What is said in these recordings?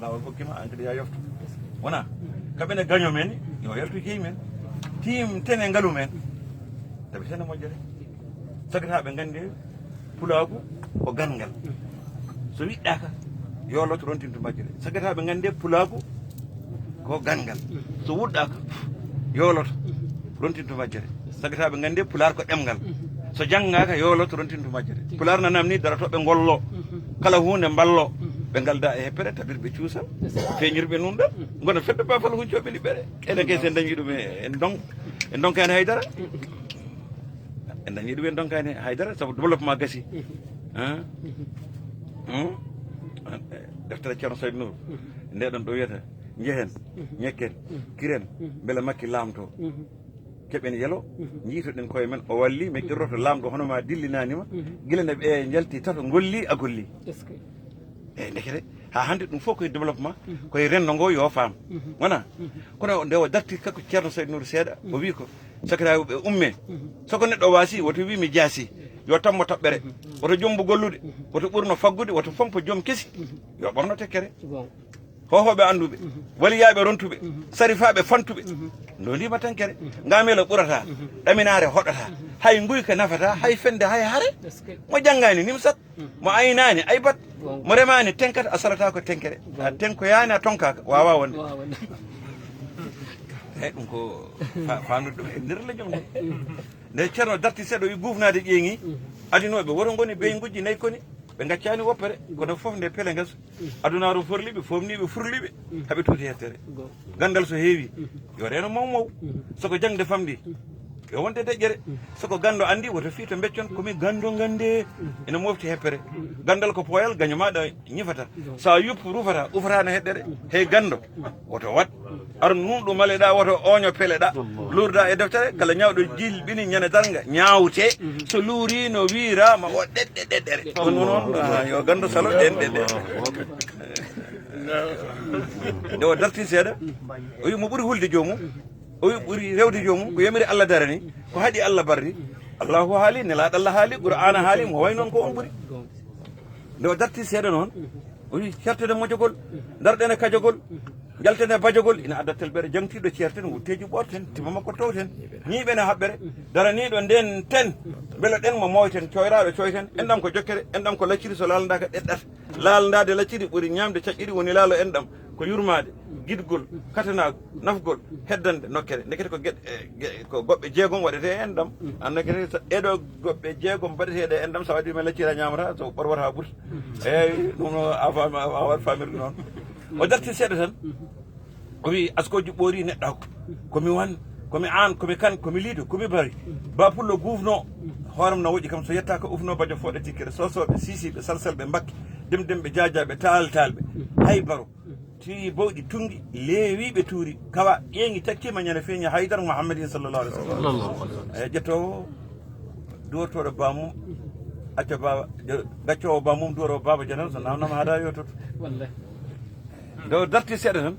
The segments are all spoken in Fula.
lawol hokkima an kadi ya yoftu wona kamɓene gaño men yo yaltu keyi men tim ten e ngaalu men tawi tene moƴƴere sagataɓe gandi pulaku ko gangal so wiɗɗaka yo lotto rontinto majjere sagataɓe gandi pulaku ko gangal so wuɗɗaka yo lotto rontinto majjere sagataɓe gandi pular ko ɗemgal so janggaka yo lotto rontinto majjere pular nanam ni daratoɓe gollo kala hunde ballo ɓe galda e heppere tabirɓe cuusal feñirɓe nunɗal gona fedde bafal huccoɓe liɓɓere enen ke sen dañi ɗum en donkani haydara en dañi ɗum en donkani haydara saabu développement gasi deftere ceerno Saydou Nour ndeɗon ɗo wiyata jehen ñekken kiren beele makki laamto keɓen yelo jiitoɗen koye men o walli min qirroto laamɗo hono ma dillinanima guila nde ɓe jalti tato golli a golli eyyi ndekete ha hande ɗum fof koye développement koye rendo ngo yo faam wona kono nde o darti kakko ceerno Saydou Nour seeɗa o wi ko sakiraɓe ɓe umme soko neɗɗo waasi woto wi mi jaasi yo tammo toɓɓere woto jombo gollude woto ɓurno faggude woto fompo joom kesi yo ɓorno tekkere hohoɓe anduɓe waliyaɓe rontuɓe sarifaɓe fantuɓe ndondima tankere ngamelo ɓurata ɗaminare hoɗata hay guyka nafata hay fende hay haare mo janggani nimsat mo aynani aybat mo remani tenkata a salata ko tenkere a tenkoyani a tonkaka wawa wonde eyyi ɗum ko fandude ɗum e nder lejom nde nde ceerno darti seeɗa wi gufnade ƴeeŋi adinoɓe woto goni beygujji nayyi koni ɓe gaccani woppere kono foof nde peele gas adunaru forliɓe fomniɓe furliɓe haaɓe tuuti hettere gandal so heewi yo reno mawmow soko jangde famdi yo wonde deƴƴere soko gando andi woto fi to beccon komi gando gande ene mofti heppere gandal ko pooyal gaño maɗa ñifata sa yuppu rufata ufatano heɗɗere hey gando woto wat ar nunɗo maleɗa woto oño peleɗa lurda e deftere kala ñawɗo jilɓini ñande darga ñawte so luuri no wirama o ɗeɗɗe ɗum noon yo gando salo ɗen ɗeɗɗe nde o darti seeɗa o wi mo ɓuuri hulde jomum o wi ɓuuri rewde jomum ko yamiri Allah darani ko haaɗi Allah barri Allahu haali nelaɗo Allah haali Qur'ana haali mo way noon ko on ɓuuri nde o darti seeɗa noon o wi certede mojogol darɗen e kajogol jalten e bajogol ina adda telɓere jangtiɗo ceerten wutteji ɓorten tima makko towten ñiiɓene haɓɓere daraniɗo nden ten beele ɗen mo mowten coyraɓe coyten enɗam ko jokkere enɗam ko lacciri so laalandaka ɗeɗɗata laalandade lacciri ɓuuri ñamde caƴƴiri woni laalo enɗam ko yurmade guidgol katanago nafgol heddande nokkere ndekete ko gueɗe ko goɓɓe jeegom waɗete enɗam annekete ɗeɗo goɓɓe jeegom mbaɗeteɗe enɗam sa waɗi men lacciri a ñamata so ɓorwata ha ɓuurta eyyi ɗum no a wat famirde noon o darti seeɗa tan o wi askoji ɓoori neɗɗako komi wan komi an komi kan komi liido komi bari ba pullo gufno hooram no woƴƴi kam so yetta ko ufno bajo foɗe tikkere sosoɓe siisiɓe salsalɓe mbakke demdemɓe jajaɓe taltalɓe hay baro ti bawɗi tungi leewiɓe tuuri kawa ƴeeŋi takkima ñande feeñi haydara mouhammadin sallllahu alih w sallam eyyi ƴettowo duwortoɗo bamum acca baba gaccowo bamum duworowo baba janan so namnama haada yototo nde o darti seeɗa tan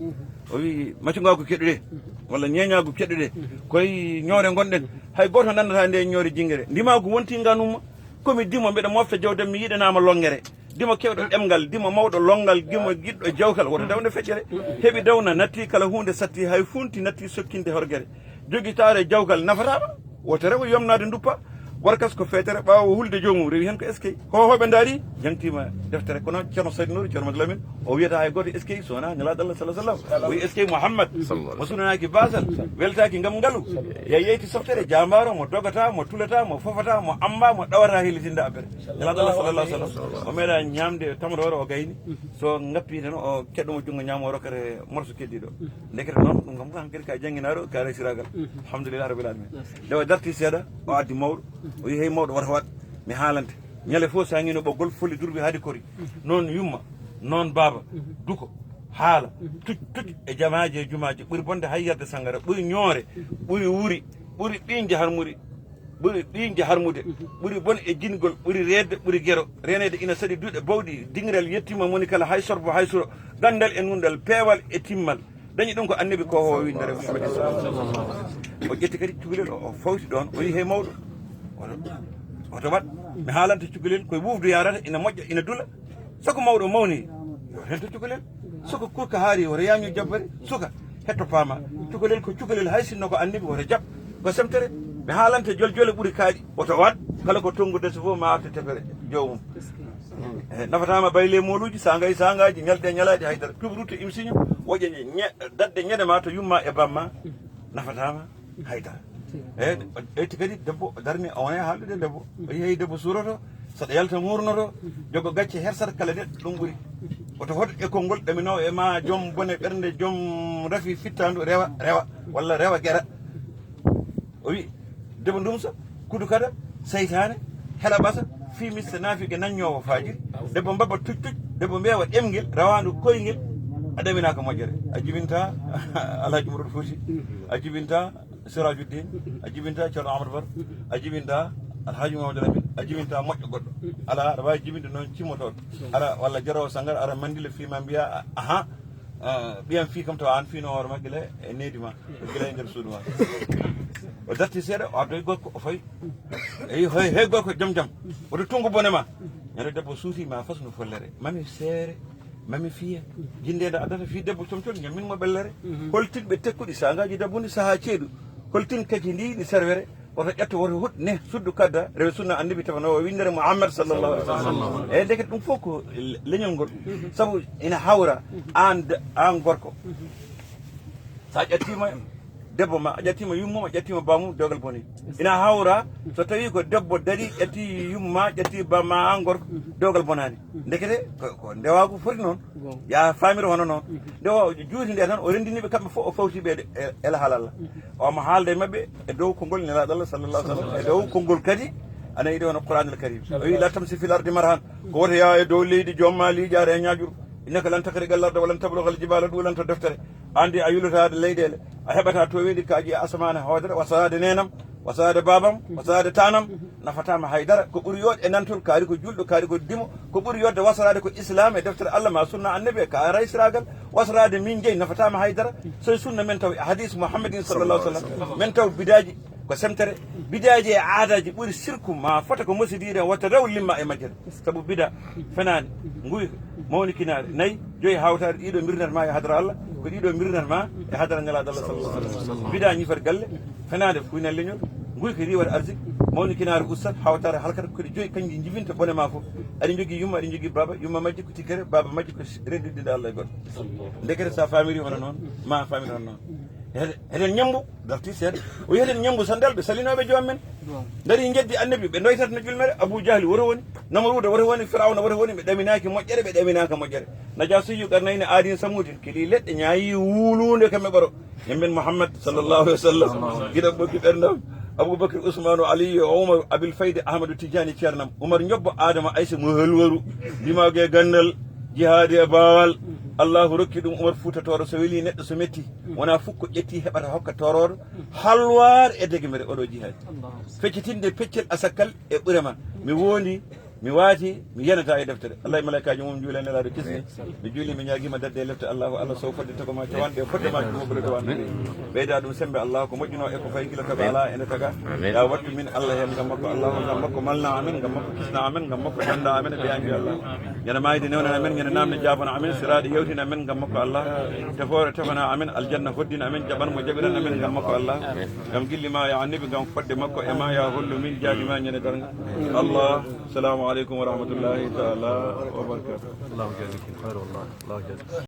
o wi maccugagu keɗuɗe walla ñeñagu keɗuɗe koye ñoore gonɗen hay goto nandata nde ñoore jinguere ndimagu wonti ganumma komi dimo mbeɗa mofta jawdam mi yiɗanama longere dimo kewɗo ɗemgal dimo mawɗo longal dimo guiɗɗo jawkal woto dewde feccere heeɓi dewna natti kala hunde satti hay funti natti sokkinde horguere jogui tawre jawkal nafatama woto rewo yomnade duppa warkas ko feetere ɓawo hulde jomum rewi hen ko eskey hohoɓe daari jangtima deftere kono ceerno Saydou Nour ceerno Mamadou Lamine o wiyata hay goto eskey sowona nelaɗo Allah sallah sallam o wi eskey Mouhammad mo sunanaki basal weltaki gam ngaalu yeyti softere jambaro mo dogata mo tulata mo fofata mo amba mo ɗawata hillitinde abbere nelaɗo Allah sallallah sallam o meeɗa ñamde tamrore o gayni so ngappi tan o keɗɗomo jungo ñamo o rokkata morso keddiɗo ndekete noon ɗum kam hankkadi ka jangguinaɗo ka resiragal alhamdulillah rabbil alamin nde o darti seeɗa o addi mawɗo o wi hey mawɗo wata wat mi haalante ñale fof sa guino ɓoggol folli durbi haade kori noon yumma noon baaba duko haala tuc e jamaji e jumaji ɓuuri bonde hayyarde sangara ɓuuri ñoore ɓuuri wuuri ɓuuri ɓinje harmude ɓuuri bon e jingol ɓuuri redde ɓuuri guero renede ina saɗi duuɗe bawɗi dingrel yettima moni kala hay sorbo hay suro gandal e nundal peewal e timmal dañi ɗum ko annabi ko ho windere Muhammad o ƴetti kadi cukalel o fawti ɗon o wi hey mawɗo oto wat mi haalanta cukalel koye wufdu yarata ina moƴƴa ina dula soko mawɗo mawni yo hento cukalel suka kurka haari wora yañu jabbere suka hetto paama cukalel ko cukalel hay sinno ko annabi wora jab ko semtere ɓe haalante joljole ɓuuri kaaɗi oto wat kala ko tonngude so fof ma arta tefere jowmum nafatama bayle moluji sangaji ñalde ñalaɗi haydara tubrute imsiño woƴe dadde ñande ma to yumma e bamma nafatama haydara eyti kadi debbo darni o wona haaldude debbo o yeehi debbo suroto saɗa yalta murnoto jogo gacce hersata kala neɗɗo ɗum ɓuuri oto hoto école ngol ɗamino e ma joom bone ɓernde joom rafi fittandu rewa walla rewa guera o wi debbo ndumsa kudu kada seytane heɗa ɓasa fimiste naafigue naññowo fajiri debbo mbabba tuj debbo mbewa ɗemguel rawandu koyguel a ɗaminaka moƴƴere a jibinta alhaji mouroud fouti a jibinta sirajuddin a jibinta ceerno amadou bar a jibinta alhaji mamadou lamine a jibinta moƴƴo goɗɗo ala aɗa wawi jibinde noon cimmotoɗo ara walla jarawo sangara ara mandila fima mbiya ahan ɓiyam fi kam tawa an fino hoore ma guila e needi ma guila e nder suudu ma o darti seeɗa o addoye gorko o fawi eyi hey gorko jaam oto tungo bone ma ñande debbo suutima fasno follere mami seere mami fiya jindede addata fi debbo comcol ñamminmo ɓellere holtinɓe tekkuɗi sangaji debbo ndi saaha ceeɗu holtin kaki ndi ɗi servere oto ƴetto woto huɗ ne suddu kadda rewe sunna annabi tawano windere mouhammad sallallahu alih wa sallam eyyi deke ɗum fof ko leñol ngol saabu ina hawra an gorko sa ƴettima debbo ma a ƴettima yummum a ƴettima bamum dogal boni ina hawra so tawi ko debbo dari ƴetti yumma ƴetti bamma an gorko dogal bonani dekete ko ndewago foti noon ya famire hono noon nde o juuti nde tan o rendiniɓe kamɓe fof o fawtiɓe ela haalallah omo haalde mabɓe e dow konngol nelaɗo allah sallallah sallam e dow konngol kadi ana yiɗi hono qouranul karim o wi la tamsi fil ardi marhan ko woto ya e dow leydi jomma liijare e ñaƴuru innaka lan takri gallarda walan tablogal jibala ɗulanto deftere andi a yulotade leyɗele a heɓata to weɗi kaji asamane hoodere wasade nenam wasade babam wasade tanam nafatama haydara ko ɓuuri yodde e nantol kaari ko julɗo kaari ko dimo ko ɓuuri yodde wasarade ko islam e deftere allah ma sunna annabi ka raysiragal wasarade min jeeyi nafatama haydara so sunna men taw hadis mouhammadin sallallah sallam men taw bidaji ko semtere bidaji e aadaji ɓuuri sirku ma fota ko mosidide watta rew limma e majjere saabu bida fenani guyka mawnikinare nayyi joyi hawtade ɗiɗo mirnatma e hadara allah ko ɗiɗo mirnatma e hadara nelaɗo allah sallallah sallam bida ñifat galle fenade fuynal leñol guyka riwat arsique mawnikinare ustat hawtare halkata koɗe joyi kanƴi jibinta bone ma foof aɗa jogui yumma aɗa jogui baba yumma majji ko tikkere baba majji ko rendiɗiɗo allah e goɗɗo ndekete sa famiri hono noon ma famiri hono noon eɗen ñambu darti seeɗa o wi eɗen ñambu sandal ɓe salinoɓe joom men dari jeddi annabi ɓe doytata no julmere abou jahli woto woni namaruda woto woni firawna woto woni ɓe ɗaminaki moƴƴere ɓe ɗaminaka moƴƴere nadia suyu qarnayni aadin samude keeɗi leɗɗe ñaayi wuulude kamɓe ɓaro yimɓen mouhammad sallllahu alih wa sallam guiɗa ɓokki ɓerdam aboubacry ousmane aliyu oumar abil fayde ahmadou tidiani ceernam oumar ñobbo adama aysa mo halwaru ndimague gandal jihaadi e bawal allahu rokki ɗum oumar fuutatoro so weeli neɗɗo so metti wona fukko ƴetti heɓata hokka toroɗo halwar e degemere oɗo jihaadi feccitinde peccel asakkal e ɓurema mi wondi mi waati mi yenata e deftere allah e malaikaji mum juule nelaɗo kisne mi juuli mi ñaguima dadde e lefte allahu allah sow fodde tagoma cawanɗe foddemaji moɓɓude towande ɓeyda ɗum sembe allah ko moƴƴuno e ko fayi gila taga ala ene taga ya wattu min allah hen gam makko allahu gam makko malna amen gam makko kisna amen gam makko danda amen e ɓeyanji allah ñande mayde newnan amen ñande namde jabana amen siraɗe yewtina amen gam makko allah tefore tefana amen aljanna hoddina amen jaɓan mo jaɓiran amen gam makko allah gam guillima ya annabi gam fodde makko e ma ya hollu min jaabima ñande darga allah salamu عليكم ورحمة الله تعالى وبركاته. الله يجزيك خير والله الله يجزيك.